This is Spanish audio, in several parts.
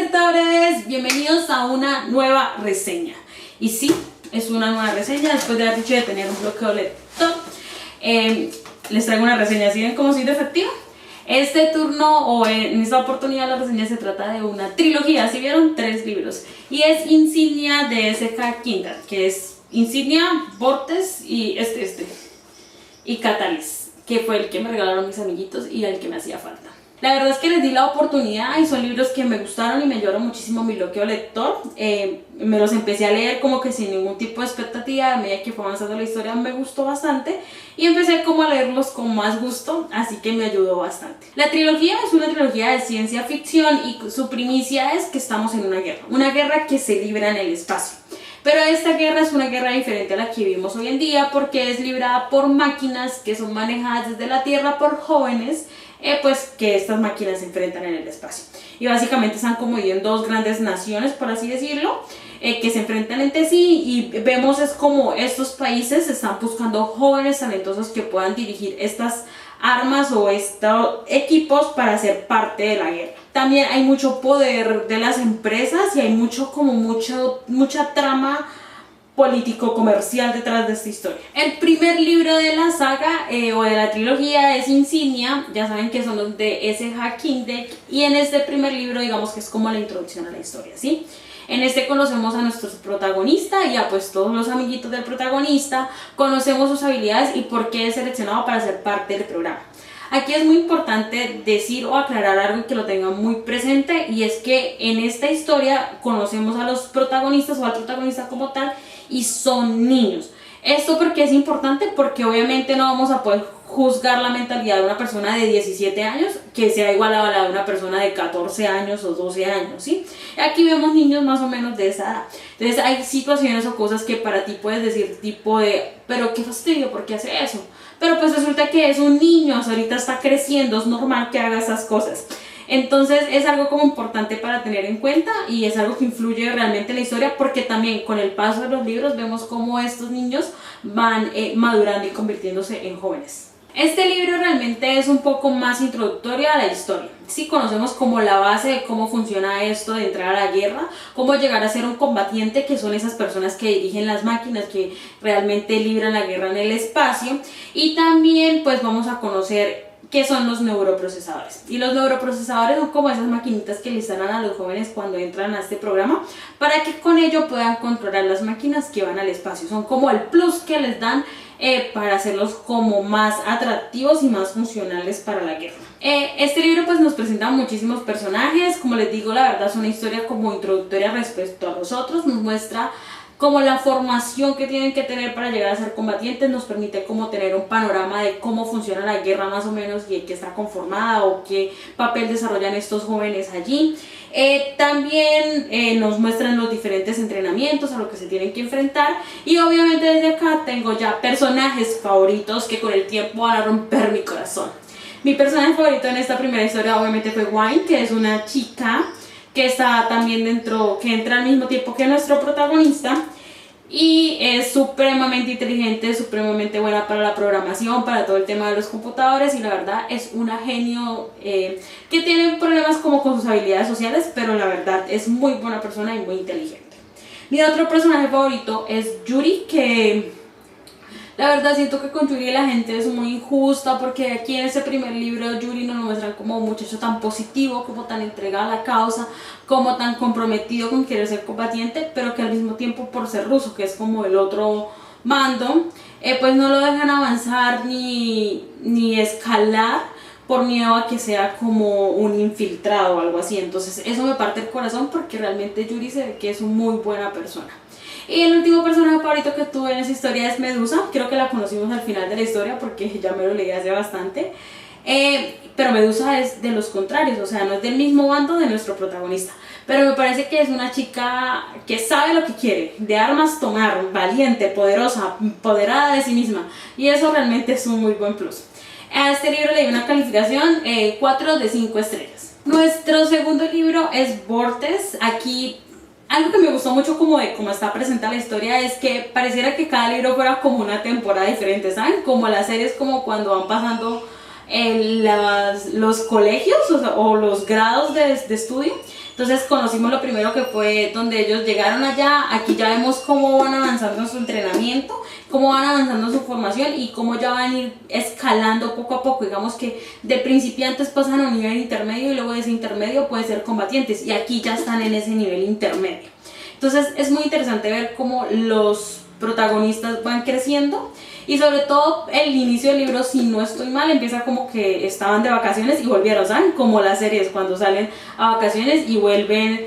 lectores, bienvenidos a una nueva reseña. Y sí, es una nueva reseña después de haber dicho de tener un bloqueo lector. Les traigo una reseña, ¿sí ven cómo soy de efectiva? Este turno o en esta oportunidad la reseña se trata de una trilogía, ¿sí vieron? 3 libros. Y es Insignia de S.K. Kindle, que es Insignia, Vortex y y Catalyst, que fue el que me regalaron mis amiguitos y el que me hacía falta. La verdad es que les di la oportunidad y son libros que me gustaron y me ayudaron muchísimo mi bloqueo lector. Me los empecé a leer como que sin ningún tipo de expectativa. A medida que fue avanzando la historia me gustó bastante y empecé como a leerlos con más gusto, así que me ayudó bastante. La trilogía es una trilogía de ciencia ficción y su primicia es que estamos en una guerra que se libra en el espacio. Pero esta guerra es una guerra diferente a la que vivimos hoy en día porque es librada por máquinas que son manejadas desde la Tierra por jóvenes, pues que estas máquinas se enfrentan en el espacio. Y básicamente están como en dos grandes naciones, por así decirlo, que se enfrentan entre sí, y vemos es como estos países están buscando jóvenes talentosos que puedan dirigir estas armas o estos equipos para ser parte de la guerra. También hay mucho poder de las empresas y hay mucha trama político-comercial detrás de esta historia. El primer libro de la saga o de la trilogía es Insignia, ya saben que son los de S.K. Kindle, y en este primer libro digamos que es como la introducción a la historia, ¿sí? En este conocemos a nuestro protagonista y a pues todos los amiguitos del protagonista, conocemos sus habilidades y por qué es seleccionado para ser parte del programa. Aquí es muy importante decir o aclarar algo y que lo tengan muy presente, y es que en esta historia conocemos a los protagonistas o al protagonista como tal y son niños. Esto porque es importante, porque obviamente no vamos a poder juzgar la mentalidad de una persona de 17 años que sea igual a la de una persona de 14 años o 12 años, ¿sí? Aquí vemos niños más o menos de esa edad. Entonces hay situaciones o cosas que para ti puedes decir tipo de, pero qué fastidio, ¿por qué hace eso? Pero pues resulta que es un niño, o sea, ahorita está creciendo, es normal que haga esas cosas. Entonces es algo como importante para tener en cuenta y es algo que influye realmente en la historia, porque también con el paso de los libros vemos cómo estos niños van madurando y convirtiéndose en jóvenes. Este libro realmente es un poco más introductorio a la historia. Sí, conocemos como la base de cómo funciona esto de entrar a la guerra, cómo llegar a ser un combatiente, que son esas personas que dirigen las máquinas que realmente libran la guerra en el espacio, y también pues vamos a conocer qué son los neuroprocesadores. Y los neuroprocesadores son como esas maquinitas que le instalan a los jóvenes cuando entran a este programa para que con ello puedan controlar las máquinas que van al espacio. Son como el plus que les dan para hacerlos como más atractivos y más funcionales para la guerra. Este libro pues nos presenta muchísimos personajes. Como les digo, la verdad es una historia como introductoria respecto a los otros. Nos muestra como la formación que tienen que tener para llegar a ser combatientes, nos permite como tener un panorama de cómo funciona la guerra más o menos y qué está conformada o qué papel desarrollan estos jóvenes allí. También nos muestran los diferentes entrenamientos a los que se tienen que enfrentar, y obviamente desde acá tengo ya personajes favoritos que con el tiempo van a romper mi corazón. Mi personaje favorito en esta primera historia obviamente fue Wine, que es una chica que está también que entra al mismo tiempo que nuestro protagonista, y es supremamente inteligente, supremamente buena para la programación, para todo el tema de los computadores, y la verdad es una genio que tiene problemas como con sus habilidades sociales, pero la verdad es muy buena persona y muy inteligente. Mi otro personaje favorito es Yuri, que la verdad siento que con Yuri la gente es muy injusta, porque aquí en ese primer libro Yuri nos lo muestran como un muchacho tan positivo, como tan entregado a la causa, como tan comprometido con querer ser combatiente, pero que al mismo tiempo por ser ruso, que es como el otro mando, pues no lo dejan avanzar ni escalar por miedo a que sea como un infiltrado o algo así. Entonces eso me parte el corazón, porque realmente Yuri se ve que es una muy buena persona. Y el último personaje favorito que tuve en esa historia es Medusa. Creo que la conocimos al final de la historia porque ya me lo leí hace bastante. Pero Medusa es de los contrarios, o sea, no es del mismo bando de nuestro protagonista. Pero me parece que es una chica que sabe lo que quiere, de armas tomar, valiente, poderosa, empoderada de sí misma. Y eso realmente es un muy buen plus. A este libro le di una calificación 4 de 5 estrellas. Nuestro segundo libro es Vortex. Aquí algo que me gustó mucho como de cómo está presentada la historia es que pareciera que cada libro fuera como una temporada diferente, ¿saben? Como las series, como cuando van pasando los colegios o los grados de estudio. Entonces conocimos lo primero que fue donde ellos llegaron allá. Aquí ya vemos cómo van avanzando en su entrenamiento, cómo van avanzando en su formación y cómo ya van a ir escalando poco a poco. Digamos que de principiantes pasan a un nivel intermedio y luego de ese intermedio pueden ser combatientes, y aquí ya están en ese nivel intermedio. Entonces es muy interesante ver cómo los protagonistas van creciendo, y sobre todo el inicio del libro, si no estoy mal, empieza como que estaban de vacaciones y volvieron, ¿saben? Como las series cuando salen a vacaciones y vuelven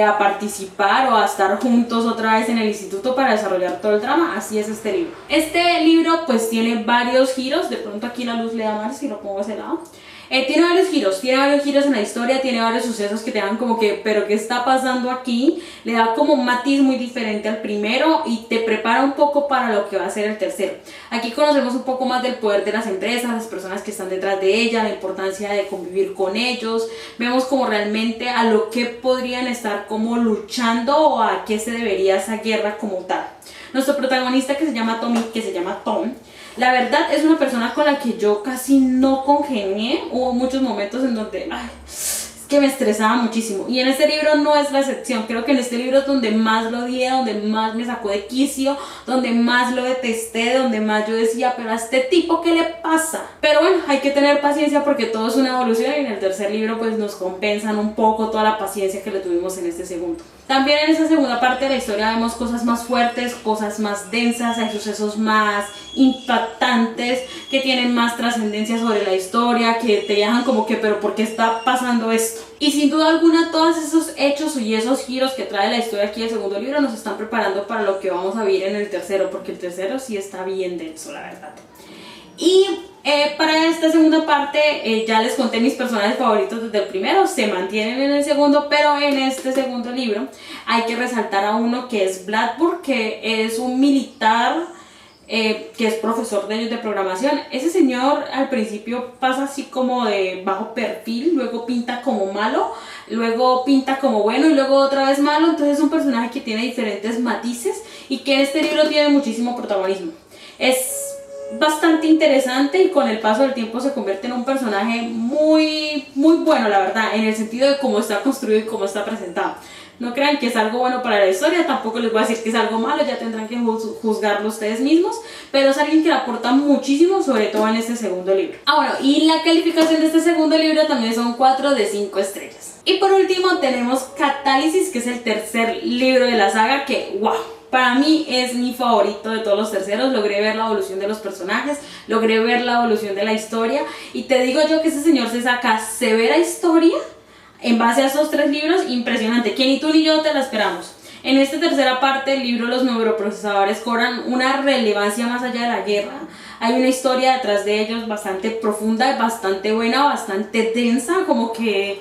a participar o a estar juntos otra vez en el instituto para desarrollar todo el drama. Así es este libro. Este libro pues tiene varios giros, de pronto aquí la luz le da más si lo pongo a ese lado. Tiene varios giros en la historia, tiene varios sucesos que te dan como que, pero ¿qué está pasando aquí? Le da como un matiz muy diferente al primero y te prepara un poco para lo que va a ser el tercero. Aquí conocemos un poco más del poder de las empresas, las personas que están detrás de ellas, la importancia de convivir con ellos. Vemos como realmente a lo que podrían estar como luchando o a qué se debería esa guerra como tal. Nuestro protagonista, que se llama Tom, la verdad es una persona con la que yo casi no congenié. Hubo muchos momentos en donde es que me estresaba muchísimo, y en este libro no es la excepción. Creo que en este libro es donde más lo odié, donde más me sacó de quicio, donde más lo detesté, donde más yo decía, pero a este tipo ¿qué le pasa? Pero bueno, hay que tener paciencia porque todo es una evolución, y en el tercer libro pues nos compensan un poco toda la paciencia que le tuvimos en este segundo. También en esa segunda parte de la historia vemos cosas más fuertes, cosas más densas, hay sucesos más impactantes que tienen más trascendencia sobre la historia, que te dejan como que, pero ¿por qué está pasando esto? Y sin duda alguna todos esos hechos y esos giros que trae la historia aquí del segundo libro nos están preparando para lo que vamos a vivir en el tercero, porque el tercero sí está bien denso, la verdad. Y para esta segunda parte ya les conté mis personajes favoritos desde el primero, se mantienen en el segundo, pero en este segundo libro hay que resaltar a uno que es Blackburn, que es un militar que es profesor de ellos de programación. Ese señor al principio pasa así como de bajo perfil, luego pinta como malo, luego pinta como bueno y luego otra vez malo. Entonces es un personaje que tiene diferentes matices y que en este libro tiene muchísimo protagonismo. Es bastante interesante y con el paso del tiempo se convierte en un personaje muy bueno, la verdad, en el sentido de cómo está construido y cómo está presentado. No crean que es algo bueno para la historia, tampoco les voy a decir que es algo malo, ya tendrán que juzgarlo ustedes mismos, pero es alguien que le aporta muchísimo, sobre todo en este segundo libro. Bueno, y la calificación de este segundo libro también son 4 de 5 estrellas. Y por último tenemos Catálisis, que es el tercer libro de la saga, que wow, para mí es mi favorito de todos los terceros. Logré ver la evolución de los personajes, logré ver la evolución de la historia, y te digo yo que este señor se saca severa historia en base a esos 3 libros, impresionante, que ni tú ni yo te la esperamos. En esta tercera parte del libro los neuroprocesadores cobran una relevancia más allá de la guerra. Hay una historia detrás de ellos bastante profunda, bastante buena, bastante densa, como que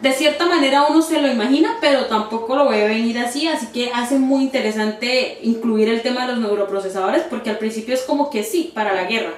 de cierta manera uno se lo imagina, pero tampoco lo ve venir así que hace muy interesante incluir el tema de los neuroprocesadores, porque al principio es como que sí, para la guerra,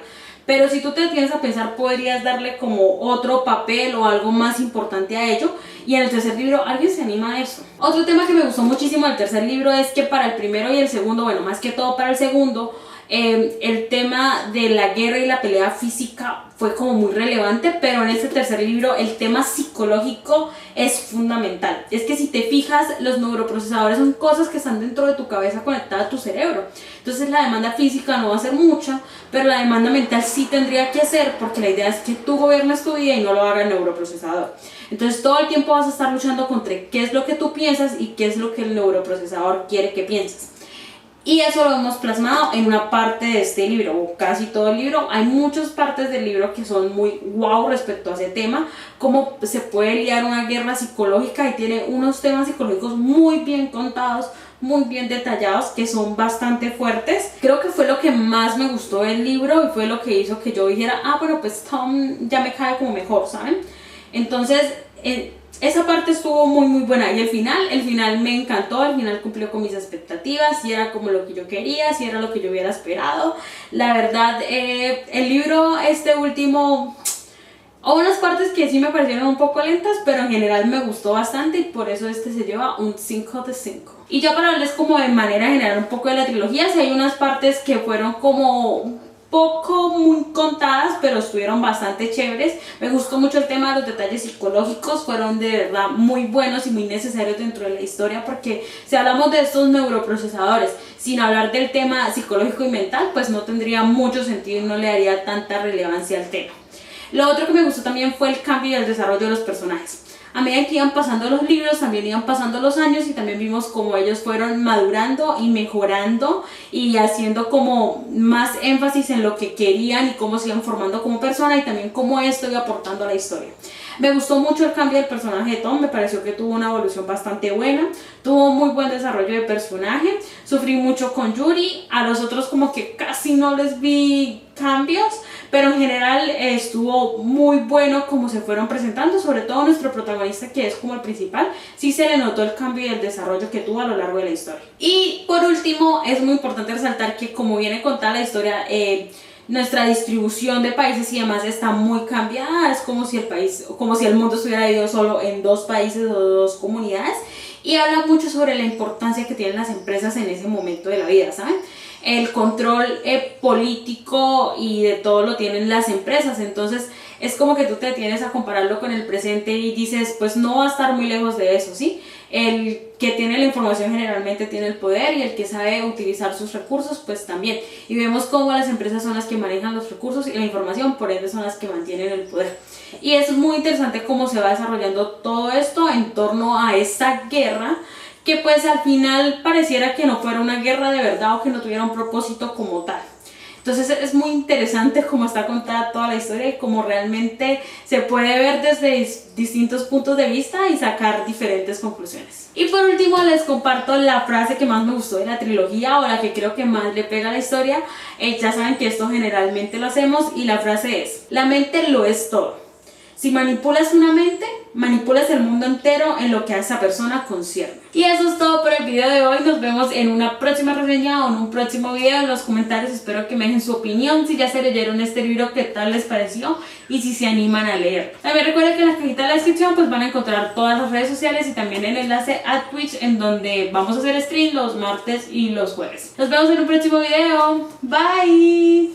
pero si tú te detienes a pensar podrías darle como otro papel o algo más importante a ello, y en el tercer libro alguien se anima a eso. Otro tema que me gustó muchísimo del tercer libro es que para el primero y el segundo, bueno, más que todo para el segundo, el tema de la guerra y la pelea física fue como muy relevante, pero en este tercer libro el tema psicológico es fundamental. Es que si te fijas, los neuroprocesadores son cosas que están dentro de tu cabeza conectadas a tu cerebro. Entonces la demanda física no va a ser mucha, pero la demanda mental sí tendría que hacer, porque la idea es que tú gobiernes tu vida y no lo haga el neuroprocesador. Entonces todo el tiempo vas a estar luchando contra qué es lo que tú piensas y qué es lo que el neuroprocesador quiere que pienses. Y eso lo hemos plasmado en una parte de este libro, o casi todo el libro. Hay muchas partes del libro que son muy wow respecto a ese tema, cómo se puede lidiar una guerra psicológica, y tiene unos temas psicológicos muy bien contados, muy bien detallados, que son bastante fuertes. Creo que fue lo que más me gustó del libro y fue lo que hizo que yo dijera, bueno, pues Tom ya me cae como mejor, ¿saben? Entonces esa parte estuvo muy buena, y el final me encantó. El final cumplió con mis expectativas, si era como lo que yo quería, si era lo que yo hubiera esperado. La verdad, el libro este último, hubo unas partes que sí me parecieron un poco lentas, pero en general me gustó bastante, y por eso este se lleva un 5 de 5. Y ya para hablarles como de manera general un poco de la trilogía, si hay unas partes que fueron como poco muy contadas, pero estuvieron bastante chéveres. Me gustó mucho el tema de los detalles psicológicos, fueron de verdad muy buenos y muy necesarios dentro de la historia, porque si hablamos de estos neuroprocesadores sin hablar del tema psicológico y mental, pues no tendría mucho sentido y no le daría tanta relevancia al tema. Lo otro que me gustó también fue el cambio y el desarrollo de los personajes. A medida que iban pasando los libros, también iban pasando los años y también vimos cómo ellos fueron madurando y mejorando y haciendo como más énfasis en lo que querían y cómo se iban formando como persona y también cómo esto iba aportando a la historia. Me gustó mucho el cambio del personaje de Tom, me pareció que tuvo una evolución bastante buena, tuvo muy buen desarrollo de personaje, sufrí mucho con Yuri, a los otros como que casi no les vi cambios, pero en general estuvo muy bueno como se fueron presentando, sobre todo nuestro protagonista, que es como el principal, sí se le notó el cambio y el desarrollo que tuvo a lo largo de la historia. Y por último, es muy importante resaltar que como viene contada la historia, nuestra distribución de países y demás está muy cambiada, es como si el mundo estuviera dividido solo en 2 países o 2 comunidades, y habla mucho sobre la importancia que tienen las empresas en ese momento de la vida, ¿saben? El control político y de todo lo tienen las empresas, entonces es como que tú te tienes a compararlo con el presente y dices, pues no va a estar muy lejos de eso, ¿sí? El que tiene la información generalmente tiene el poder y el que sabe utilizar sus recursos, pues también. Y vemos cómo las empresas son las que manejan los recursos y la información, por ende son las que mantienen el poder. Y es muy interesante cómo se va desarrollando todo esto en torno a esta guerra, que pues al final pareciera que no fuera una guerra de verdad o que no tuviera un propósito como tal. Entonces es muy interesante cómo está contada toda la historia y cómo realmente se puede ver desde distintos puntos de vista y sacar diferentes conclusiones. Y por último les comparto la frase que más me gustó de la trilogía, o la que creo que más le pega a la historia. Ya saben que esto generalmente lo hacemos y la frase es: la mente lo es todo. Si manipulas una mente, manipulas el mundo entero en lo que a esa persona concierne. Y eso es todo por el video de hoy. Nos vemos en una próxima reseña o en un próximo video. En los comentarios espero que me dejen su opinión, si ya se leyeron este libro, qué tal les pareció y si se animan a leer. También recuerden que en la cajita de la descripción pues van a encontrar todas las redes sociales y también el enlace a Twitch, en donde vamos a hacer stream los martes y los jueves. Nos vemos en un próximo video. Bye.